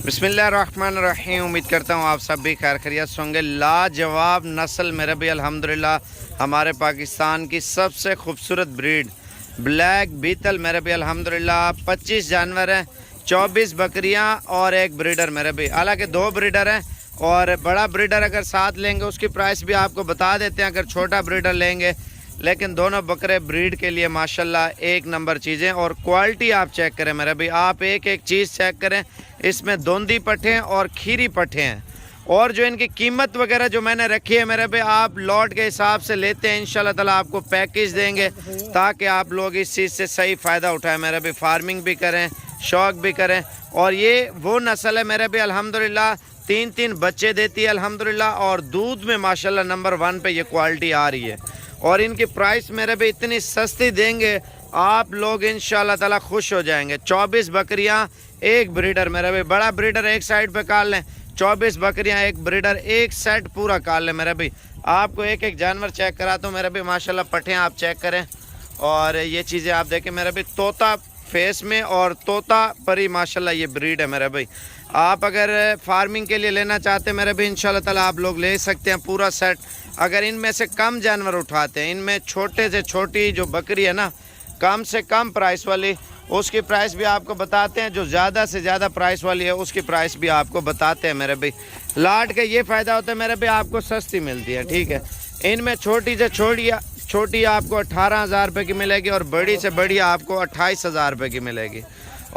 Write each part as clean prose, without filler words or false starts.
बिस्मिल्लाहिर्रहमानिर्रहीम। उम्मीद करता हूँ आप सब भी खैर खैरियत से होंगे। लाजवाब नस्ल मेरे भी अल्हम्दुलिल्लाह हमारे पाकिस्तान की सबसे खूबसूरत ब्रीड ब्लैक बीतल मेरे भी अल्हम्दुलिल्लाह 25 जानवर हैं, 24 बकरियाँ और एक ब्रीडर मेरे भी। हालांकि 2 ब्रीडर हैं और बड़ा ब्रीडर अगर साथ लेंगे उसकी प्राइस भी आपको बता देते हैं अगर छोटा ब्रीडर लेंगे। लेकिन दोनों बकरे ब्रीड के लिए माशाल्लाह एक नंबर चीज़ें। और क्वालिटी आप चेक करें मेरे भाई, आप एक एक चीज़ चेक करें। इसमें दोंदी पट्टे हैं और खीरी पट्टे हैं। और जो इनकी कीमत वगैरह जो मैंने रखी है मेरे भाई, आप लॉट के हिसाब से लेते हैं इंशाल्लाह ताला आपको पैकेज देंगे ताकि आप लोग इस चीज़ से सही फ़ायदा उठाएं मेरे भाई। फार्मिंग भी करें, शौक भी करें। और ये वो नस्ल है मेरे भाई अल्हम्दुलिल्लाह 3-3 बच्चे देती है अल्हम्दुलिल्लाह। और दूध में माशाल्लाह नंबर 1 पे ये क्वालिटी आ रही है। और इनकी प्राइस मेरे भी इतनी सस्ती देंगे आप लोग इंशाल्लाह ताला खुश हो जाएंगे। 24 बकरियां एक ब्रीडर मेरे भाई, बड़ा ब्रीडर एक साइड पे काट लें, 24 बकरियां एक ब्रीडर, एक सेट पूरा काट लें मेरे भाई। आपको एक एक जानवर चेक कराता हूँ मेरे भाई। माशाल्लाह पट्टियाँ आप चेक करें और ये चीज़ें आप देखें मेरे भाई। तोता फेस में और तोता परी माशाल्लाह ये ब्रीड है मेरे भाई। आप अगर फार्मिंग के लिए लेना चाहते हैं मेरे भाई इंशाल्लाह ताला आप लोग ले सकते हैं पूरा सेट। अगर इनमें से कम जानवर उठाते हैं, इनमें छोटे से छोटी जो बकरी है ना, कम से कम प्राइस वाली, उसकी प्राइस भी आपको बताते हैं। जो ज़्यादा से ज़्यादा प्राइस वाली है उसकी प्राइस भी आपको बताते हैं मेरे भाई। लाट का ये फ़ायदा होता है मेरे भाई, आपको सस्ती मिलती है, ठीक है। इनमें छोटी से छोटी आपको 18,000 रुपये की मिलेगी और बड़ी से बड़ी आपको 28,000 रुपये की मिलेगी।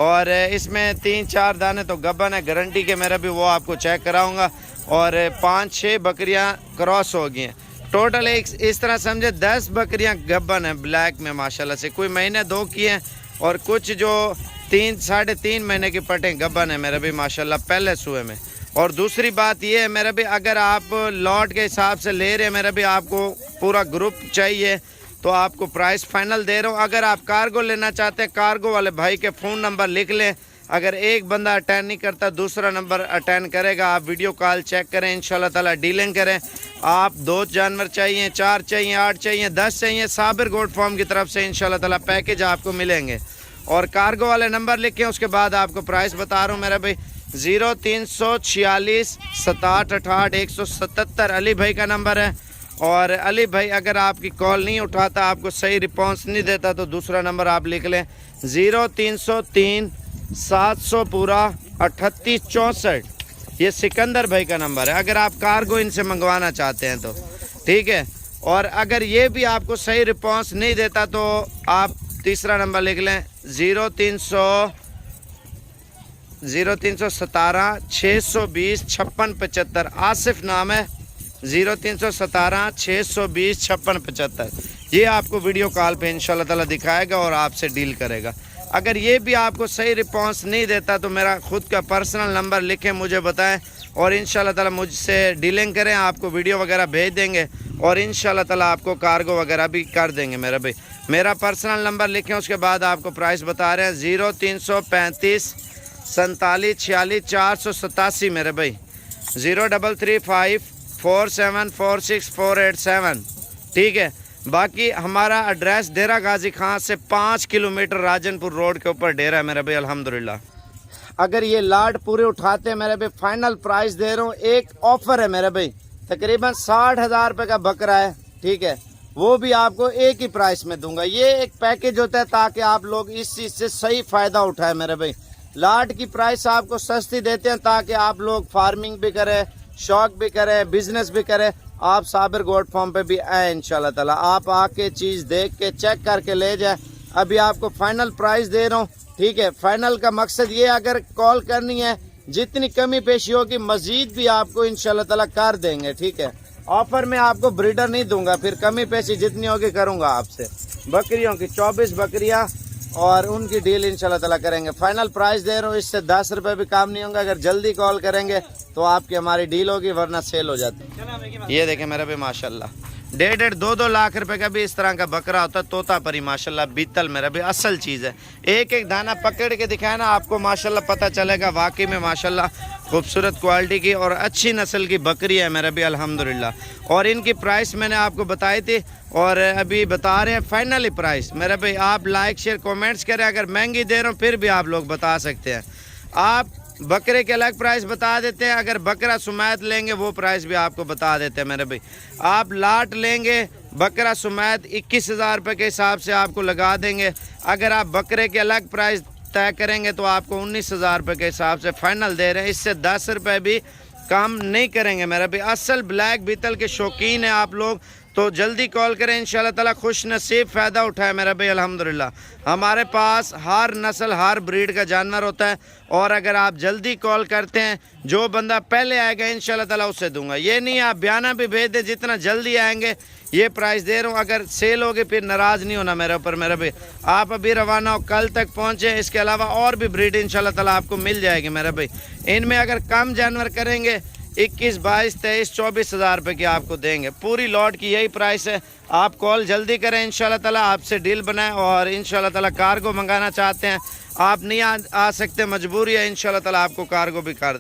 और इसमें 3-4 दाने तो गब्बन है गारंटी के मेरा भी, वो आपको चेक कराऊंगा। और 5-6 बकरियां क्रॉस हो गई हैं। टोटल एक इस तरह समझे 10 बकरियां गब्बन है ब्लैक में माशाल्लाह से। कोई महीने 2 की हैं और कुछ जो 3-3.5 महीने की पटें गब्बन है मेरे भी माशाल्लाह पहले सुए में। और दूसरी बात ये है मेरे भी, अगर आप लॉट के हिसाब से ले रहे हैं मेरे भी, आपको पूरा ग्रुप चाहिए तो आपको प्राइस फाइनल दे रहा हूँ। अगर आप कार्गो लेना चाहते हैं, कार्गो वाले भाई के फ़ोन नंबर लिख लें। अगर एक बंदा अटेंड नहीं करता दूसरा नंबर अटेंड करेगा। आप वीडियो कॉल चेक करें, इंशाल्लाह ताला डीलिंग करें। आप 2 जानवर चाहिए, 4 चाहिए, 8 चाहिए, 10 चाहिए, साबिर गोट फार्म की तरफ से इंशाल्लाह ताला पैकेज आपको मिलेंगे। और कार्गो वाले नंबर लिखें, उसके बाद आपको प्राइस बता रहा हूँ मेरा भाई। 0346 67 68 177 अली भाई का नंबर है। और अली भाई अगर आपकी कॉल नहीं उठाता, आपको सही रिस्पॉन्स नहीं देता, तो दूसरा नंबर आप लिख लें 0303 700 पूरा 38 64। ये सिकंदर भाई का नंबर है अगर आप कार्गो इनसे मंगवाना चाहते हैं तो, ठीक है। और अगर ये भी आपको सही रिस्पॉन्स नहीं देता तो आप तीसरा नंबर लिख लें 0317 620 56 75। आसिफ नाम है, 0317 620 56 75। ये आपको वीडियो कॉल पे इंशाल्लाह ताला दिखाएगा और आपसे डील करेगा। अगर ये भी आपको सही रिस्पॉन्स नहीं देता तो मेरा खुद का पर्सनल नंबर लिखें, मुझे बताएं और इंशाल्लाह ताला मुझसे डीलिंग करें। आपको वीडियो वगैरह भेज देंगे और इंशाल्लाह ताला आपको कार्गो वगैरह भी कर देंगे मेरा भाई। मेरा पर्सनल नंबर लिखें, उसके बाद आपको प्राइस बता रहे हैं 0335 47 46 487 मेरे भाई। 0335 4746 487, ठीक है। बाकी हमारा एड्रेस डेरा गाजी खां से 5 किलोमीटर राजनपुर रोड के ऊपर डेरा है मेरे भाई अल्हम्दुलिल्लाह। अगर ये लाट पूरे उठाते हैं मेरे भाई, फाइनल प्राइस दे रहा हूँ। एक ऑफर है मेरे भाई, तकरीबन 60,000 रुपये का बकरा है, ठीक है। वो भी आपको एक ही प्राइस में दूंगा। ये एक पैकेज होता है ताकि आप लोग इस चीज़ से सही फ़ायदा उठाएं मेरे भाई। लाट की प्राइस आपको सस्ती देते हैं ताकि आप लोग फार्मिंग भी करें, शौक भी करें, बिजनेस भी करें। आप साबिर गोट फार्म पे भी आए इंशाल्लाह ताला, आप आके चीज़ देख के चेक करके ले जाए। अभी आपको फाइनल प्राइस दे रहा हूँ, ठीक है। फाइनल का मकसद ये, अगर कॉल करनी है जितनी कमी पेशी होगी मजीद भी आपको इंशाल्लाह ताला कर देंगे, ठीक है। ऑफर में आपको ब्रीडर नहीं दूंगा, फिर कमी पेशी जितनी होगी करूँगा आपसे। बकरियों की 24 बकरियाँ और उनकी डील इंशाल्लाह ताला करेंगे। फाइनल प्राइस दे रहा हूँ, इससे 10 रुपये भी काम नहीं होगा। अगर जल्दी कॉल करेंगे तो आपकी हमारी डील होगी, वरना सेल हो जाती है। ये देखें मेरा भी माशाल्लाह 1.5-2 लाख रुपए का भी इस तरह का बकरा होता है। तोता परी माशाल्लाह बीतल मेरा भी असल चीज़ है। एक एक दाना पकड़ के दिखाया ना आपको, माशाल्लाह पता चलेगा वाकई में माशाल्लाह खूबसूरत क्वालिटी की और अच्छी नस्ल की बकरी है मेरा भी अल्हम्दुलिल्लाह। और इनकी प्राइस मैंने आपको बताई थी और अभी बता रहे हैं फाइनली प्राइस मेरा भाई। आप लाइक शेयर कमेंट्स करें, अगर महंगी दे रहा हूँ फिर भी आप लोग बता सकते हैं। आप बकरे के अलग प्राइस बता देते हैं। अगर बकरा सुमैत लेंगे वो प्राइस भी आपको बता देते हैं मेरे भाई। आप लाट लेंगे बकरा सुमैत 21,000 रुपये के हिसाब से आपको लगा देंगे। अगर आप बकरे के अलग प्राइस तय करेंगे तो आपको 19,000 रुपये के हिसाब से फाइनल दे रहे हैं। इससे 10 रुपये भी काम नहीं करेंगे मेरा भाई। असल ब्लैक बीतल के शौकीन है आप लोग तो जल्दी कॉल करें, इंशाल्लाह ताला खुश नसीब फ़ायदा उठाए मेरा भाई। अल्हम्दुलिल्लाह हमारे पास हर नस्ल हर ब्रीड का जानवर होता है और अगर आप जल्दी कॉल करते हैं जो बंदा पहले आएगा इंशाल्लाह ताला उसे दूंगा। ये नहीं आप बयाना भी भेज दें, जितना जल्दी आएंगे ये प्राइस दे रहा हूँ। अगर सेल होगी फिर नाराज़ नहीं होना मेरे ऊपर मेरा भाई। आप अभी रवाना हो, कल तक पहुँचे। इसके अलावा और भी ब्रीड इंशाल्लाह ताला आपको मिल जाएगी मेरा भाई। इनमें अगर कम जानवर करेंगे 21, 22, 23, 24,000 रुपये की आपको देंगे। पूरी लॉट की यही प्राइस है। आप कॉल जल्दी करें, इंशाल्लाह ताला आपसे डील बनाएं। और इंशाल्लाह ताला कार्गो मंगाना चाहते हैं आप नहीं आ सकते, मजबूरी है, इंशाल्लाह ताला आपको कार्गो भी कर दें।